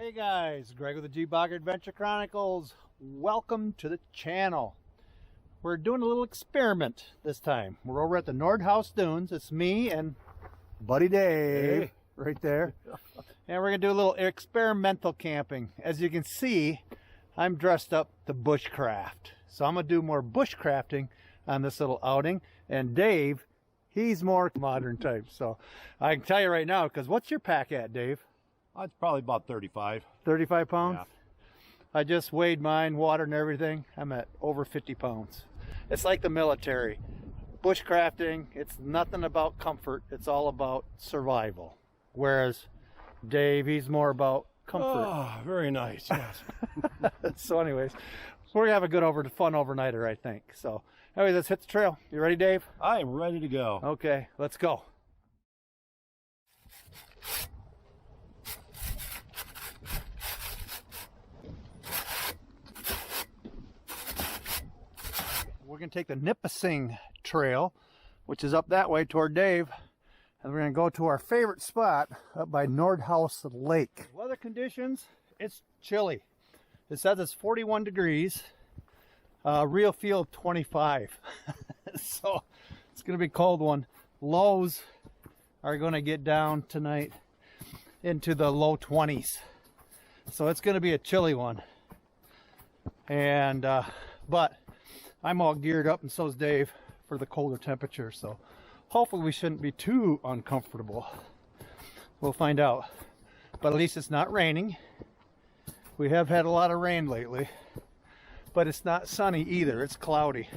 Hey guys, Greg with the G-Bogger Adventure Chronicles. Welcome to the channel. We're doing a little experiment this time. We're over at the Nordhouse Dunes. It's me and Buddy Dave right there. And we're gonna do a little experimental camping. As you can see, I'm dressed up to bushcraft. So I'm gonna do more bushcrafting on this little outing. And Dave, he's more modern type. So I can tell you right now, because what's your pack at, Dave? It's probably about 35. 35 pounds? Yeah. I just weighed mine, water and everything. I'm at over 50 pounds. It's like the military. Bushcrafting, it's nothing about comfort. It's all about survival. Whereas Dave, he's more about comfort. Oh, very nice, yes. So anyways, we're gonna have a good fun overnighter, I think. So anyways, let's hit the trail. You ready, Dave? I am ready to go. Okay, let's go. We're going to take the Nipissing Trail, which is up that way toward Dave, and we're going to go to our favorite spot up by Nordhouse Lake. Weather conditions, it's chilly. It says it's 41 degrees, real feel 25. So it's going to be a cold one. Lows are going to get down tonight into the low 20s. So it's going to be a chilly one. And, but I'm all geared up, and so's Dave, for the colder temperature, so hopefully we shouldn't be too uncomfortable. We'll find out. But at least it's not raining. We have had a lot of rain lately, but it's not sunny either. It's cloudy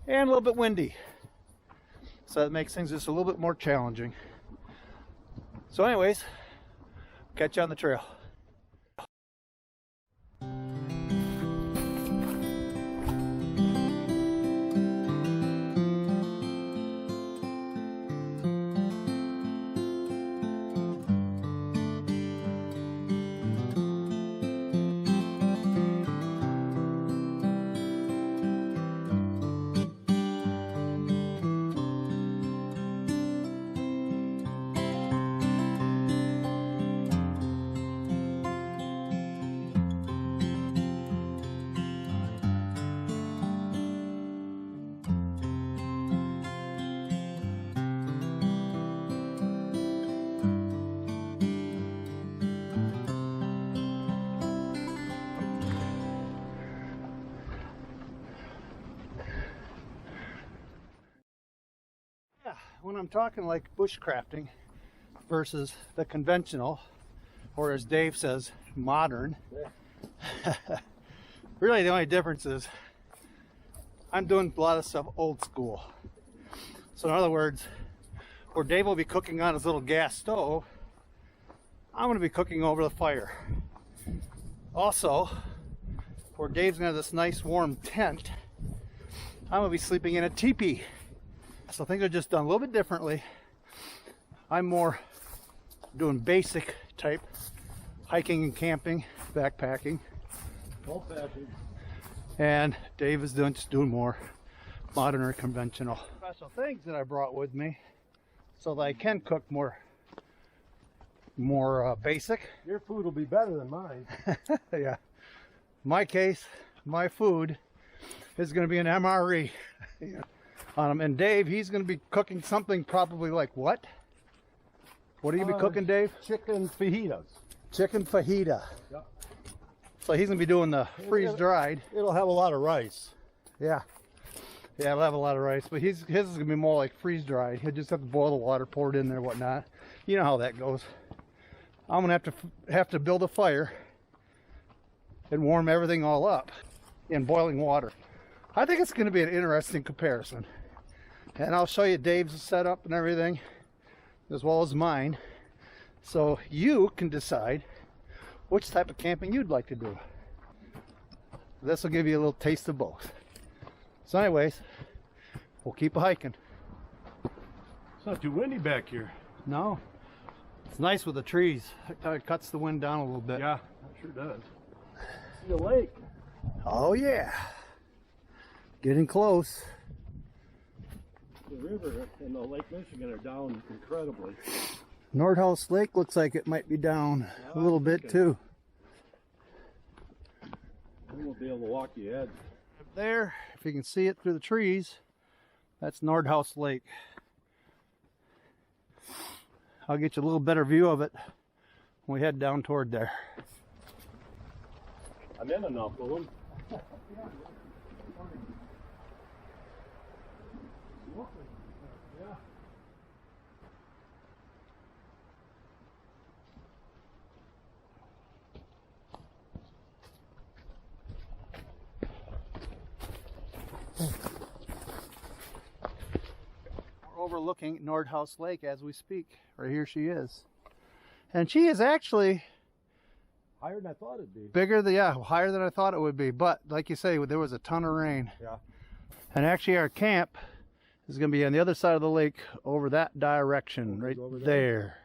and a little bit windy, so that makes things just a little bit more challenging. So anyways, catch you on the trail. When I'm talking like bushcrafting versus the conventional, or as Dave says, modern, really the only difference is I'm doing a lot of stuff old school. So in other words, where Dave will be cooking on his little gas stove, I'm going to be cooking over the fire. Also, where Dave's going to have this nice warm tent, I'm going to be sleeping in a teepee. So things are just done a little bit differently. I'm more doing basic type hiking and camping, backpacking. Old-fashioned. And Dave is just doing more modern or conventional. Special things that I brought with me so that I can cook more basic. Your food will be better than mine. Yeah. In my case, my food is going to be an MRE. Yeah. And Dave, he's going to be cooking something probably like what? What are you be cooking, Dave? Chicken fajitas. Chicken fajita. Yep. So he's going to be doing the freeze-dried. It'll have a lot of rice. Yeah. Yeah, it'll have a lot of rice. But his is going to be more like freeze-dried. He'll just have to boil the water, pour it in there, whatnot. You know how that goes. I'm going to have to build a fire and warm everything all up in boiling water. I think it's going to be an interesting comparison. And I'll show you Dave's setup and everything, as well as mine. So you can decide which type of camping you'd like to do. This will give you a little taste of both. So anyways, we'll keep hiking. It's not too windy back here. No. It's nice with the trees. It cuts the wind down a little bit. Yeah, it sure does. See the lake. Oh yeah. Getting close. The river and the Lake Michigan are down incredibly. Nordhouse Lake looks like it might be down a little bit too. We'll be able to walk the edge. Up there, if you can see it through the trees, that's Nordhouse Lake. I'll get you a little better view of it when we head down toward there. I'm in enough of them. We're overlooking Nordhouse Lake as we speak. Right here she is. And she is actually Higher than I thought it'd be. bigger than, yeah, higher than I thought it would be. But like you say, there was a ton of rain. Yeah. And actually our camp is going to be on the other side of the lake over that direction, right over there. there?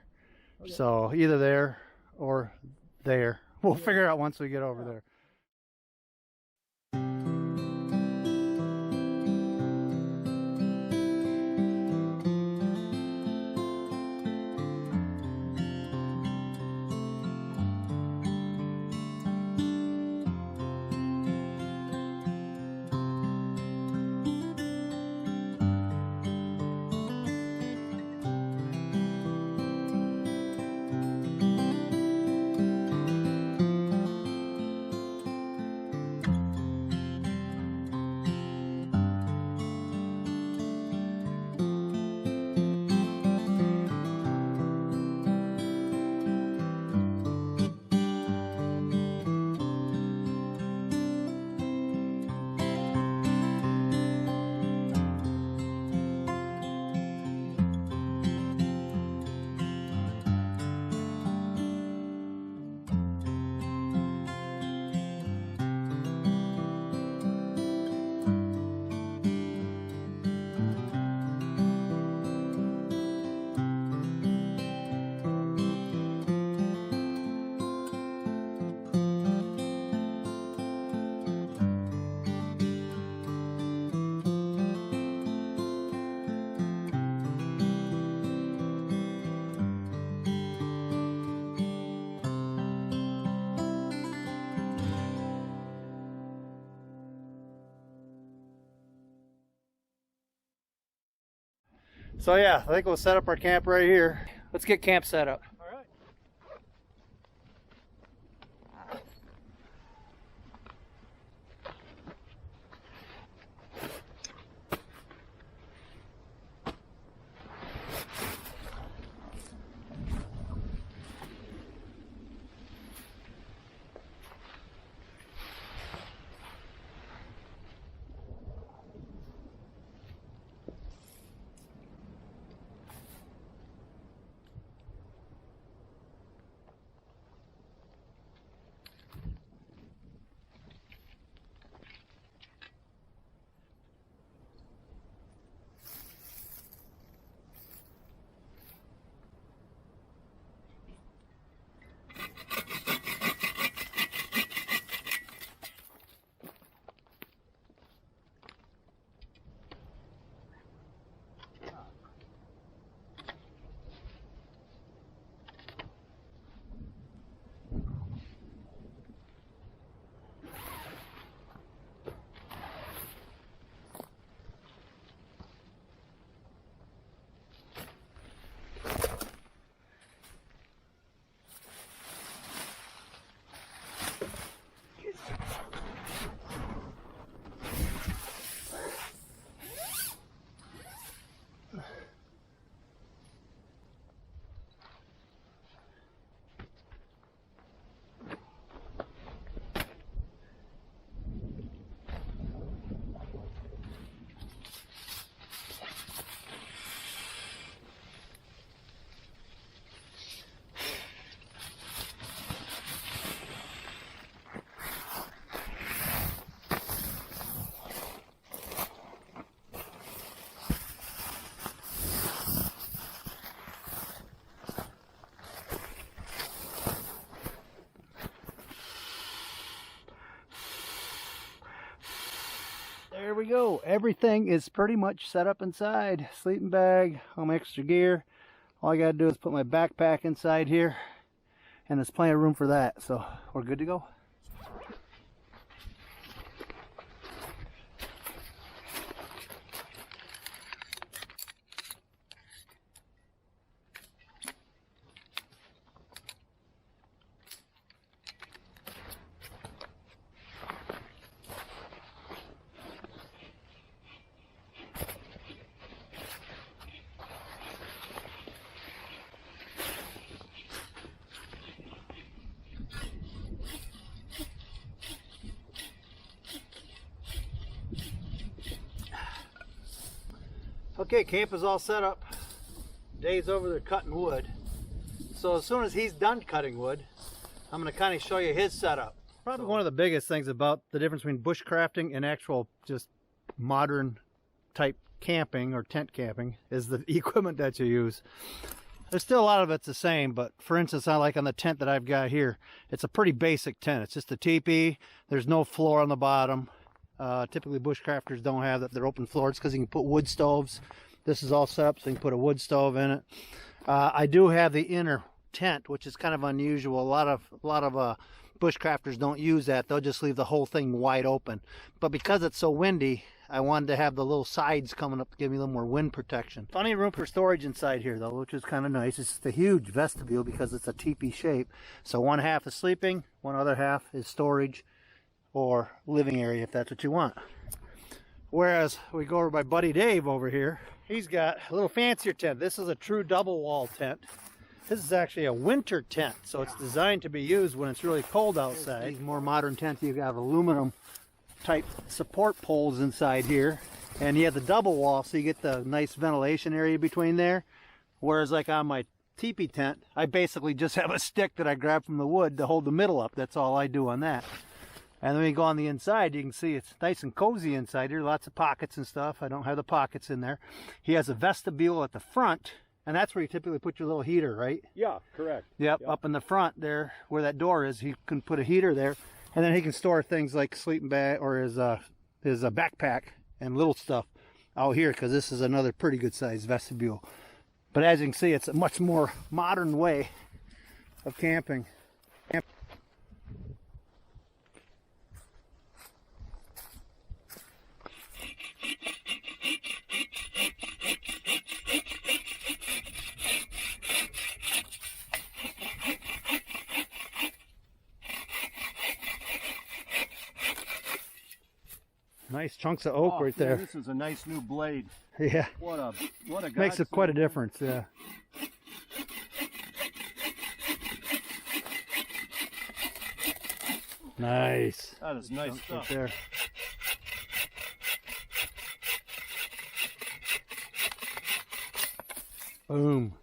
Okay. So either there or there. We'll figure out once we get over there. So yeah, I think we'll set up our camp right here. Let's get camp set up. All right. There we go. Everything is pretty much set up inside. Sleeping bag, all my extra gear. All I gotta do is put my backpack inside here, and there's plenty of room for that, so we're good to go. Okay, camp is all set up. Dave's over there cutting wood. So as soon as he's done cutting wood, I'm going to kind of show you his setup. Probably one of the biggest things about the difference between bushcrafting and actual just modern type camping or tent camping is the equipment that you use. There's still a lot of it's the same, but for instance, I like on the tent that I've got here, it's a pretty basic tent. It's just a teepee. There's no floor on the bottom. Typically bushcrafters don't have that. They're open floors because you can put wood stoves. This is all set up so you can put a wood stove in it. I do have the inner tent, which is kind of unusual. A lot of bushcrafters don't use that. They'll just leave the whole thing wide open. But because it's so windy, I wanted to have the little sides coming up to give me a little more wind protection. Plenty of room for storage inside here though, which is kind of nice. It's just a huge vestibule because it's a teepee shape. So one half is sleeping, one other half is storage or living area if that's what you want. Whereas we go over by Buddy Dave over here, he's got a little fancier tent. This is a true double wall tent. This is actually a winter tent, so it's designed to be used when it's really cold outside. These more modern tents, you have aluminum type support poles inside here, and you have the double wall, so you get the nice ventilation area between there. Whereas like on my teepee tent, I basically just have a stick that I grab from the wood to hold the middle up. That's all I do on that. And then when you go on the inside, you can see it's nice and cozy inside here. Lots of pockets and stuff. I don't have the pockets in there. He has a vestibule at the front, and that's where you typically put your little heater, right? Yeah, correct. Yep, up in the front there where that door is, he can put a heater there, and then he can store things like sleeping bag or his backpack and little stuff out here, because this is another pretty good sized vestibule. But as you can see, it's a much more modern way of camping. Nice chunks of oak right there. This is a nice new blade. Yeah. What a Makes it quite a difference, yeah. Nice. That is nice Chunks stuff. right there. Boom.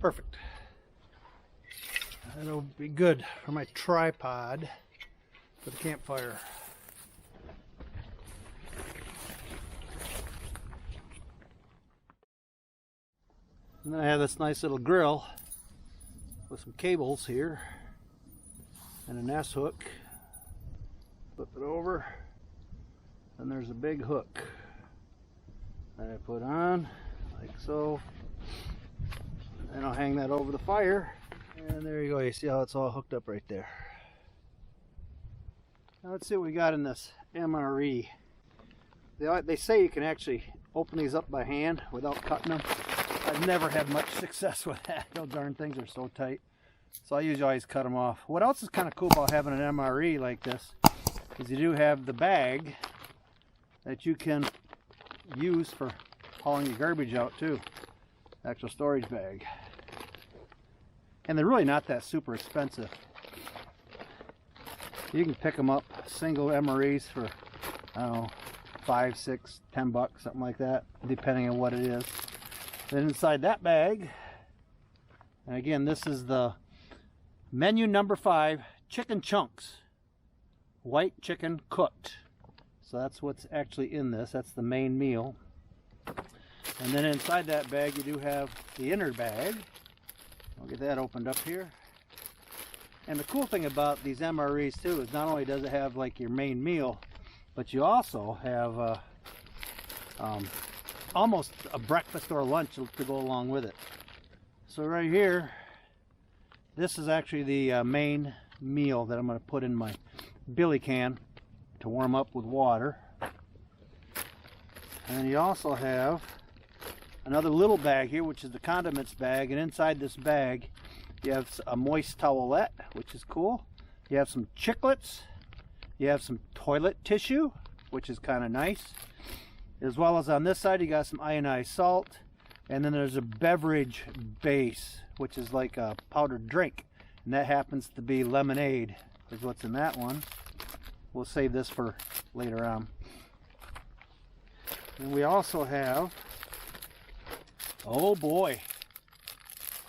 Perfect. That'll be good for my tripod for the campfire. And then I have this nice little grill with some cables here and an S hook. Flip it over, and there's a big hook that I put on like so. And I'll hang that over the fire, and there you go. You see how it's all hooked up right there. Now let's see what we got in this MRE. They say you can actually open these up by hand without cutting them. I've never had much success with that. Those darn things are so tight. So I usually always cut them off. What else is kind of cool about having an MRE like this is you do have the bag that you can use for hauling your garbage out too. Actual storage bag. And they're really not that super expensive. You can pick them up, single MREs for, I don't know, 5, 6, 10 bucks, something like that, depending on what it is. Then inside that bag, and again, this is the menu number 5, chicken chunks, white chicken cooked. So that's what's actually in this. That's the main meal. And then inside that bag, you do have the inner bag. I'll get that opened up here. And the cool thing about these MREs too is not only does it have like your main meal, but you also have almost a breakfast or a lunch to go along with it. So right here, this is actually the main meal that I'm going to put in my billy can to warm up with water. And you also have another little bag here, which is the condiments bag, and inside this bag you have a moist towelette, which is cool. You have some chiclets, you have some toilet tissue, which is kind of nice, as well as on this side you got some ionized salt, and then there's a beverage base, which is like a powdered drink, and that happens to be lemonade is what's in that one. We'll save this for later on. And we also have, oh boy,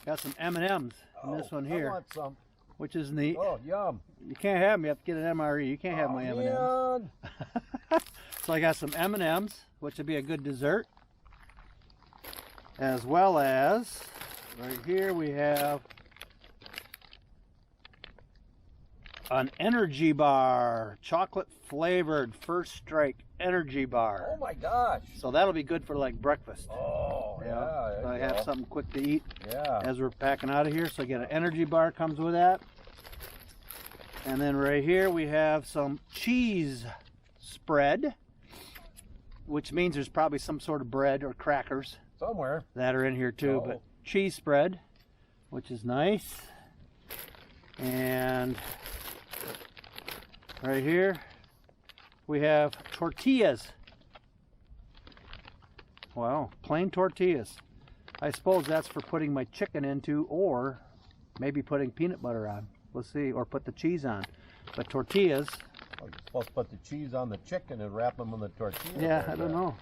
got some M&Ms in this one here. I want some. Which is neat. Oh, yum. You can't have them, you have to get an MRE. You can't have my M&Ms. So I got some M&Ms, which would be a good dessert. As well as, right here we have an energy bar, chocolate flavored First Strike energy bar. Oh my gosh. So that'll be good for like breakfast. Oh, yeah. So I have something quick to eat Yeah. as we're packing out of here. So I get an energy bar comes with that. And then right here we have some cheese spread, which means there's probably some sort of bread or crackers Somewhere. that are in here too. But cheese spread, which is nice. And right here we have tortillas. Wow, plain tortillas. I suppose that's for putting my chicken into, or maybe putting peanut butter on. We'll see, or put the cheese on. But tortillas. I'm supposed to put the cheese on the chicken and wrap them on the tortilla. Yeah, I don't know.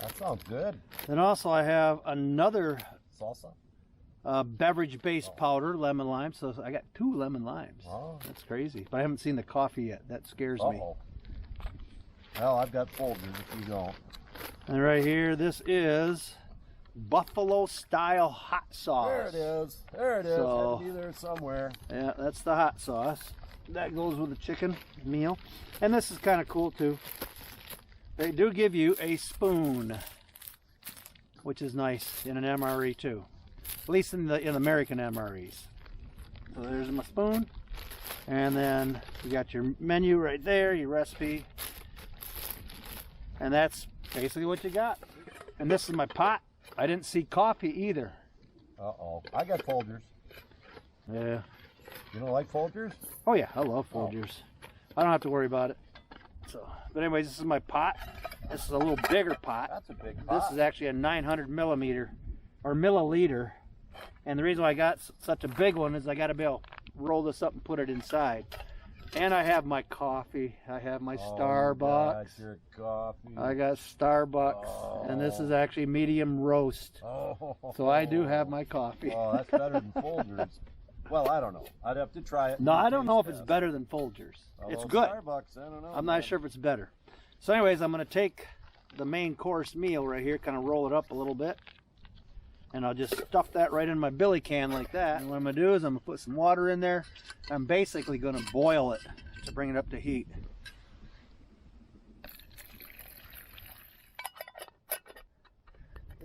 That sounds good. Then also I have another Salsa? beverage-based powder, lemon lime. So I got 2 lemon limes. Oh. That's crazy. But I haven't seen the coffee yet. That scares me. Well, I've got folders if you don't. And right here, this is buffalo style hot sauce. There it is. There it is. So, Had to be there somewhere. yeah, that's the hot sauce. That goes with the chicken meal. And this is kind of cool too. They do give you a spoon, which is nice in an MRE too. At least in American MREs. So there's my spoon. And then you got your menu right there, your recipe. And that's basically what you got. And this is my pot. I didn't see coffee either. Uh-oh. I got Folgers. Yeah. You don't like Folgers? Oh yeah, I love Folgers. I don't have to worry about it. So, but anyways, this is my pot. This is a little bigger pot. That's a big pot. This is actually a 900 millimeter or milliliter. And the reason why I got such a big one is I got to be able to roll this up and put it inside. And I have my coffee. I have my Starbucks. God, your coffee. I got Starbucks, and this is actually medium roast. Oh. So I do have my coffee. Oh, that's better than Folgers. Well, I don't know. I'd have to try it. No, I don't know if it's better than Folgers. It's good. Starbucks, I don't know. I'm not sure if it's better. So anyways, I'm going to take the main course meal right here, kind of roll it up a little bit. And I'll just stuff that right in my billy can like that. And what I'm going to do is I'm going to put some water in there. I'm basically going to boil it to bring it up to heat.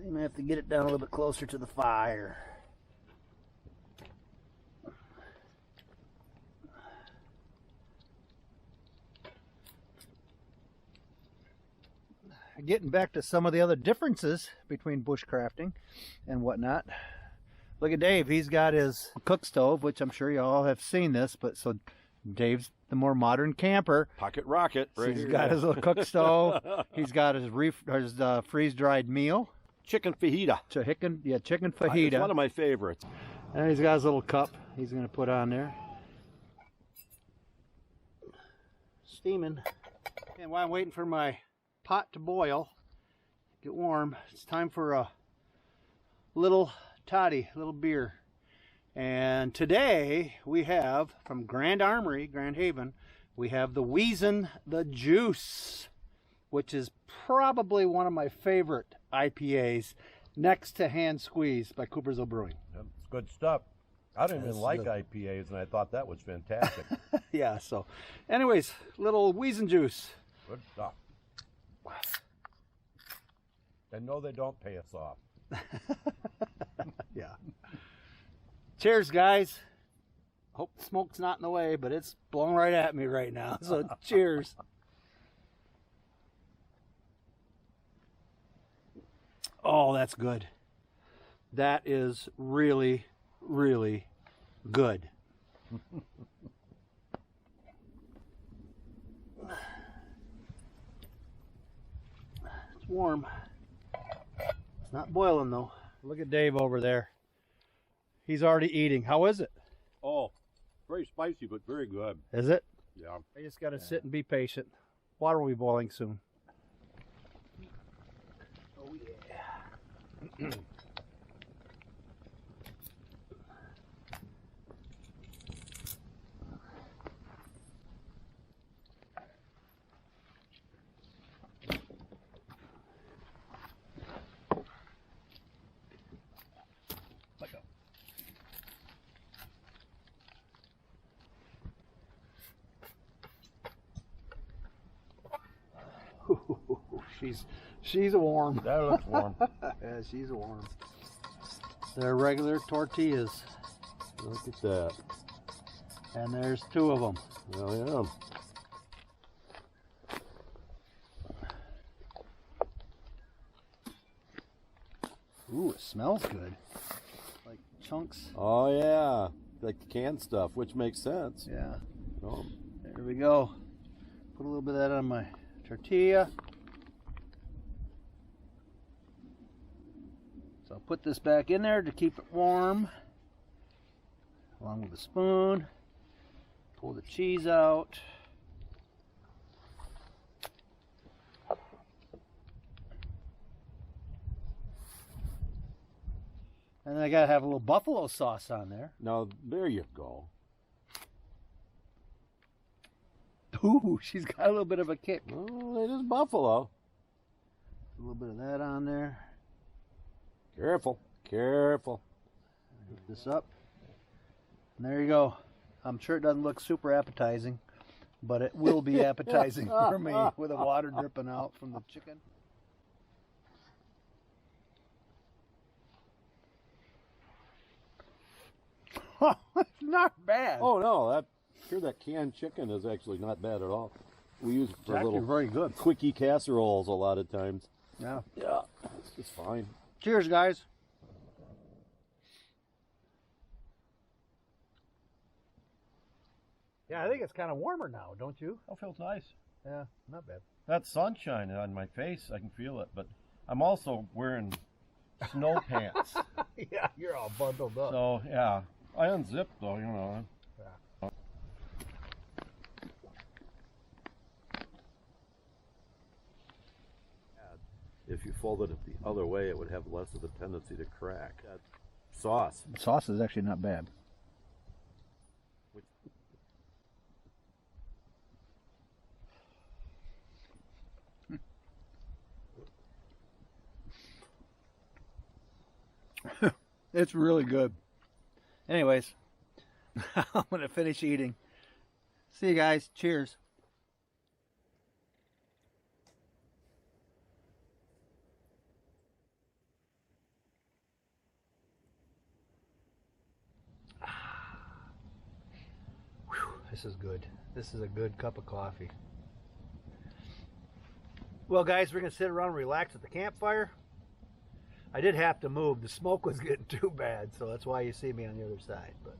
You may have to get it down a little bit closer to the fire. Getting back to some of the other differences between bushcrafting and whatnot. Look at Dave. He's got his cook stove, which I'm sure you all have seen this, but so Dave's the more modern camper. Pocket rocket, right He's here. got his little cook stove. He's got his freeze-dried meal. Chicken fajita. Chicken fajita. It's one of my favorites. And he's got his little cup he's going to put on there. steaming. And while I'm waiting for my pot to boil, get warm, it's time for a little toddy, little beer. And today we have from Grand Armory, Grand Haven, we have the Wheezin' the Juice, which is probably one of my favorite IPAs, next to Hand Squeeze by Coopersville Brewing. Yep, it's good stuff. I don't even like IPAs, and I thought that was fantastic. Yeah, so anyways, little Wheezin' Juice. Good stuff. And no, they don't pay us off. Yeah. Cheers, guys. Hope the smoke's not in the way, but it's blowing right at me right now. So cheers. Oh, that's good. That is really, really good. It's warm. It's not boiling though. Look at Dave over there. He's already eating. How is it? Oh, very spicy, but very good. Is it? Yeah. I just got to sit and be patient. Water will be boiling soon. Oh, yeah. She's warm. That looks warm. Yeah, she's warm. They're regular tortillas. Look at that. And there's two of them. Oh, yeah. Ooh, it smells good. Like chunks. Oh, yeah. Like the canned stuff, which makes sense. Yeah. Oh. There we go. Put a little bit of that on my tortilla. So I'll put this back in there to keep it warm, along with a spoon. Pull the cheese out. And then I gotta have a little buffalo sauce on there. Now, there you go. Ooh, she's got a little bit of a kick. Oh, it is buffalo. A little bit of that on there. Careful, careful. Lift this up. And there you go. I'm sure it doesn't look super appetizing, but it will be appetizing for me with the water dripping out from the chicken. Not bad. Oh, no, that canned chicken is actually not bad at all. We use it for It's little very good. quickie casseroles a lot of times. Yeah. Yeah, it's fine. Cheers, guys. Yeah, I think it's kind of warmer now, don't you? That feels nice. Yeah, not bad. That sunshine on my face, I can feel it, but I'm also wearing snow pants. Yeah, you're all bundled up. So, yeah, I unzipped though, you know. Yeah. If you folded it the other way, it would have less of a tendency to crack. That sauce. The sauce is actually not bad. It's really good. Anyways, I'm going to finish eating. See you guys. Cheers. This is good. This is a good cup of coffee. Well, guys, we're going to sit around and relax at the campfire. I did have to move. The smoke was getting too bad, so that's why you see me on the other side. But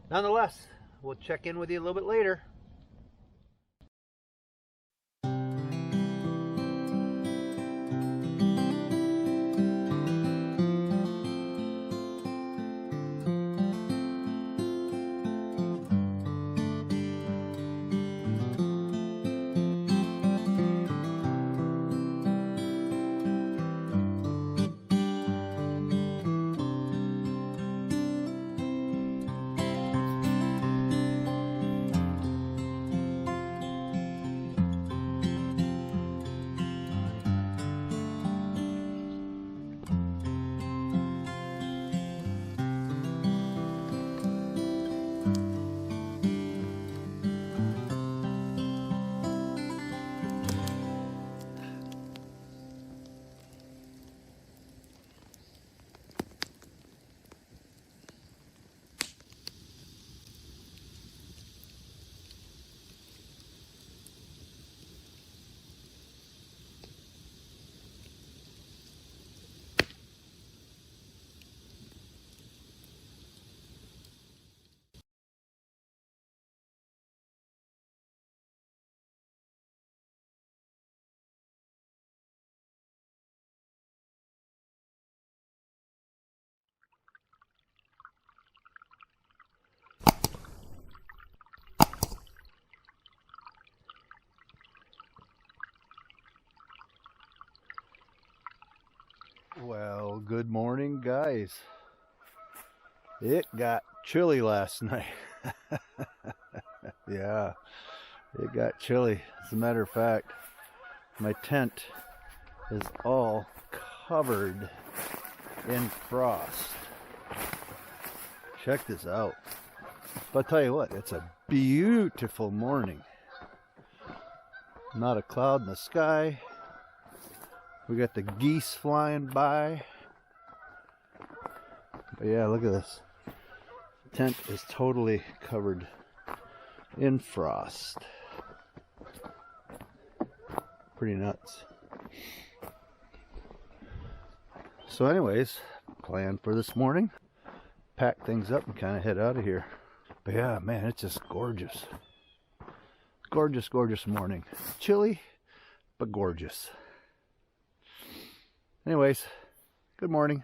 nonetheless, we'll check in with you a little bit later. Good morning, guys. It got chilly last night. Yeah, it got chilly. As a matter of fact, my tent is all covered in frost. Check this out. But I'll tell you what, it's a beautiful morning. Not a cloud in the sky. We got the geese flying by. But yeah, look at this. The tent is totally covered in frost. Pretty nuts. So anyways, plan for this morning. Pack things up and kind of head out of here. But yeah, man, it's just gorgeous. Gorgeous, gorgeous morning. Chilly, but gorgeous. Anyways, good morning.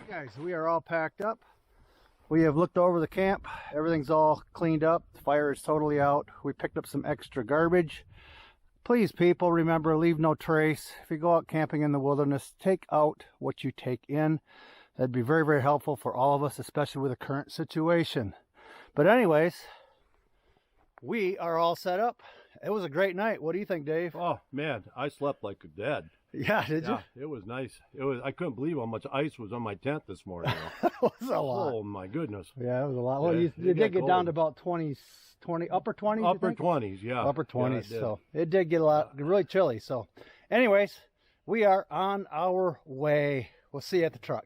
Guys, we are all packed up. We have looked over the camp. Everything's all cleaned up. The fire is totally out. We picked up some extra garbage. Please, people, remember, leave no trace. If you go out camping in the wilderness, take out what you take in. That'd be very, very helpful for all of us, especially with the current situation. But anyways, we are all set up. It was a great night. What do you think, Dave? Oh man, I slept like dead. Yeah, did you? It was nice. I couldn't believe how much ice was on my tent this morning. It was a lot. Oh my goodness. Yeah, it was a lot. Well, Yeah, you did get down cold. to about 20, upper 20s. Upper 20s, yeah. Upper 20s. Yeah, it did. So it did get a lot, really chilly. So anyways, we are on our way. We'll see you at the truck.